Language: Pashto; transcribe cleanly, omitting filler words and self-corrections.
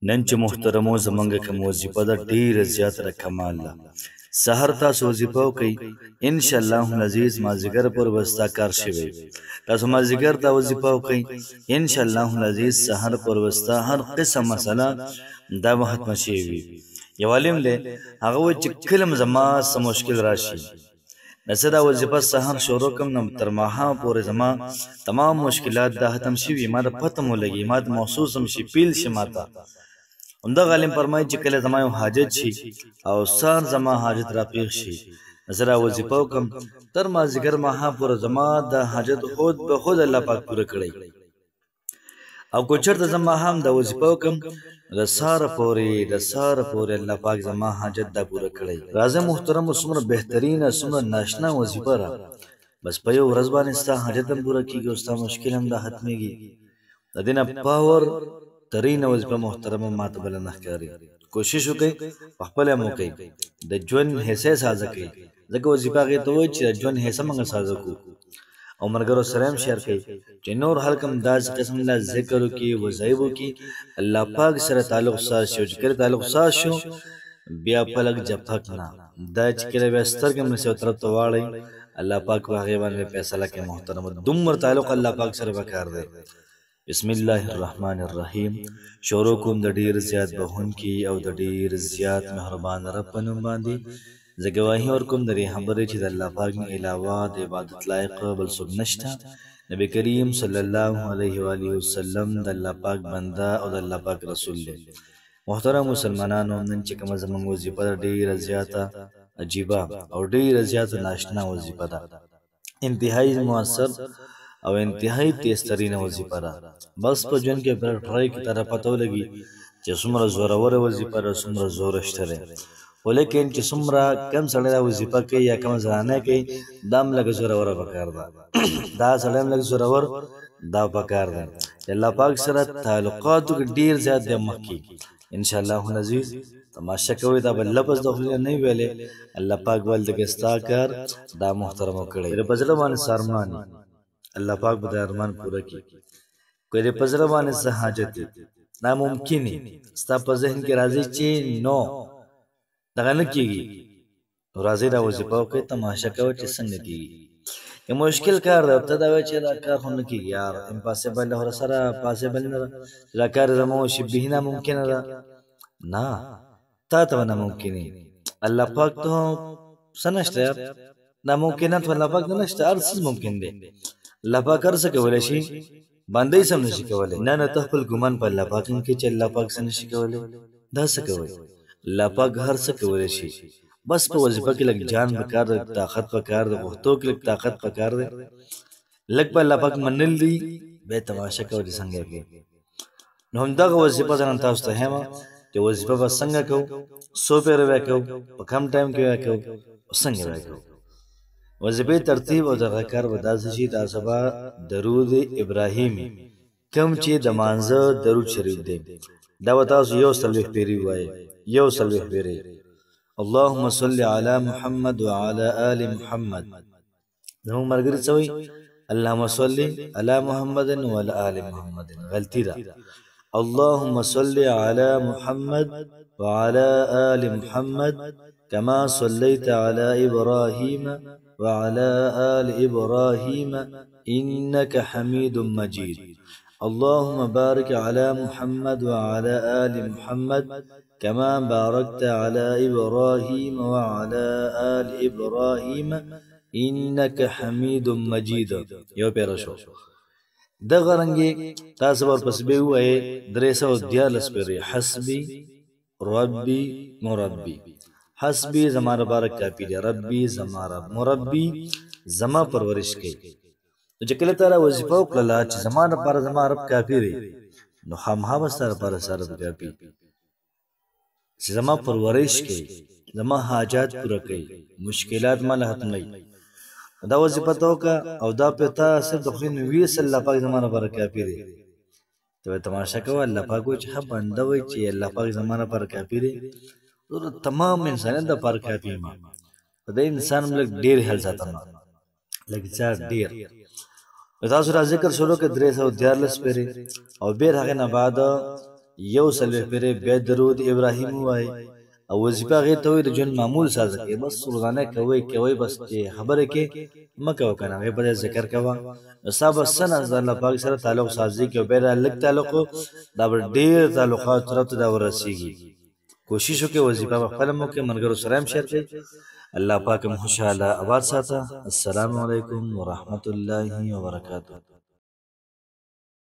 نن چې محترمو زمونږ کوم وظیفه ده ډېره زیاته د کمال ده. سحر تاسو وظیفه وکئ، انشاءالله العزیز مازدیګر پورې به ستا کار شوی. تاسو مازدیګر ته وظیفه وکئ، انشاءالله العزیز سحر پورې به ستا هر قسم مسله دا به ختمه شوې وي. یو عالم دی، هغه وایي چې کله هم زما څه مشکل راشي، نو زه دا وظیفه سحر شروع کړم، نو تر ماښام پورې زما تمام مشکلات دا ختم شوي، ما ته پته مو لګي، ما ته محسوس هم شي، فیل شي ماته. همدغه عالم فرمایي چې کله زما یو حاجت شي او سهار زما حاجت راپېښ شي، زه را وظیفه وکړم، تر مازدیګر ماښام پورې زما دا حاجت خود به خود الله پاک پوره کړی. او که چېرته زه ماښام دا وظیفه وکړم، د سهاره پورې الله پاک زما حاجت دا پوره کړی. راځه محترمو، څومره بهترینه، څومره ناشنا وظیفه ده، بس په یو ورځ باندې ستا حاجت هم پوره کېږي او ستا مشکل هم دا ختمېږي. د دې نه پاور ترینه وظیفه محترمه ماته بله نه ښکاري. کوشش وکئ، پخپله هم وکئ، د ژوند حصه یې سازه کئ، ځکه وظیفه هغې ته وایي چې د ژوند حصه موږ سازه کړو. او ملګرو سره هم شیر کئ چې نور خلک هم داسې قسم له ذکر وکړي، وظایف وکړي، الله پاک سره تعلق ساز شي. چې کله تعلق ساز شو، بیا پلک جپک نه، دا چې کله بیا سترګې هم نسي طرف ته واړئ، الله پاک په هغې باندې فیصله کوي. محترمه دومره تعلق الله پاک سره پکار دی. بسم الله الرحمن الرحیم. شروع کوم د ډیر زیات بخونکي او د ډیر زیات مهربان رب په نوم باندې. زه ګواهي ورکوم د دې خبرې چې د الله پاک نه علاوه د عبادت لایق بل څوک نشته. نبی کریم صلی الله علیه و آله وسلم د الله پاک بنده او د الله پاک رسول دی. محترم مسلمانانو، نن چې کومه زموږ وظیفه ده ډیره زیاته عجیبه او ډیره زیاته ناشنا وظیفه ده، انتهایی مؤثر او انتهایی تیزترینه وظیفه ده. بس په ژوند کې پر ټرای کې تر پته ولګي چې څومره زوروره وظیفه ده، څومره زور شته دی. خو لیکن چې څومره کم سړی دا وظیفه کوي یا کم زنانه کوي، دا هم لږ زوروره پکار ده. دا سړی هم لږ زورور دا پکار دی. د الله پاک سره تعلقاتو کې ډېر زیات دی مخکې. انشاءالله العزیز تماشه کوئ، دا به لفظ د خولې نه ویلی، الله پاک ول دغه ستا کار دا محترمو کړی. په زړه باندې څه ارمان وي، الله پاک به د ارمان پوره کړي. که دې په زړه باندې څه حاجت وي، ناممکن وي، ستا په ذهن کې راځي چې نو دغه نه کېږي، نو راځئ دا وظیفه وکړئ، تماشه کوئ چې څنګه کېږي. یو مشکل کار ده، ته دا وایې چې دا کار خو نه کېږي یار، امپاسبل ده، سره پاسبل نه ده، دا کار زما شبه ناممکنه ده. نه، تا ته به ناممکن وي، الله پاک ته څه نشته یار، ناممکنات خو الله پاک ته نشته، هر څه ممکن دی. الله پاک هر څه کولی شي، بنده یې څه نشي کولی. نه نه، ته خپل ګمان په الله پاک هم کوې چې الله پاک څه نشي کولی، دا څه کوئ؟ الله پاک هر څه کولی شي، بس په وظیفه کې لږ جان پکار دی، طاقت پکار دی، پښتو کې لږ طاقت پکار دی، لږ په الله پاک منل دي، بیا تماشه کوئ چې څنګه کوي. نو همدغه وظیفه زه نن تاسو ته ښیم چې وظیفه به څنګه کوو، څو پیره به کوو، په کم ټایم کې به کوو، څنګه به کوو. وظیفې ترتیب او دغه کار به داسې شي، تاسو به درود ابراهیمي کوم چې د مانځه درود شریف دی، دا به تاسو 140 پیرې ووایئ، 140 پیرې. اللهم صل علی محمد وعلى آل محمد. زموږ ملګري څه وایي؟ اللهم صل علی محمد وعلى آل محمد. غلطي ده. اللهم صل على محمد وعلى آل محمد كما صليت على إبراهيم وعلى آل إبراهيم إنك حميد مجيد. اللهم بارك على محمد وعلى آل محمد كما باركت على إبراهيم وعلى آل إبراهيم إنك حميد مجيد. یو پیرا شو. دغه رنګې تاسو ورپسې به ووایئ 314 پیرې. حسبي ربي مربي. حسبي زما لپاره کافي دی، ربي زما رب، مربي زما پرورش کوي. نو چې کله تا را وظیفه وکړله چې زما لپاره زما رب کافي دی، نو خامخا به ستا لپاره ستا رب کافي چې زما پرورش کوي، زما حاجات پوره کوي، مشکلات ماله ختموي. دا وظیفه ته وکړه او دا پې تا صرف د خولې نه ویست، الله پاک زما لپاره کافي دی. ته به تماشه کوه، الله پاک وایي چې ښه بنده وایي چې الله پاک زما لپاره کافي دی، تمام انسانیت دپاره کافي یم. په دې انسان هم لږ ډېر خیال ساتم، لږ زیات ډېر. تاسو را ذکر شروع کړه 314 پیرې، او بیا هغې نه بعد یو څلوېښت پیرې بیا درود ابراهیم ووایي او وظیفه هغې ته وایي د ژوند معمول سازه کوي بس روزانه کوئ بس چې خبرې کې مه کوه که نه هغې په ځای ذکر کوه نو ستا به څه نه د الله پاک سره تعلق سازي او بیا دا لږ تعلق دا به ډېر تعلقاتو طرف ته دا ورسېږي کوشش وکړئ وظیفه په خپله مو کوئ ملګرو سره هم شیر کړئ الله پاک هم خوشحاله آباد ساته السلام علیکم ورحمة الله وبرکاته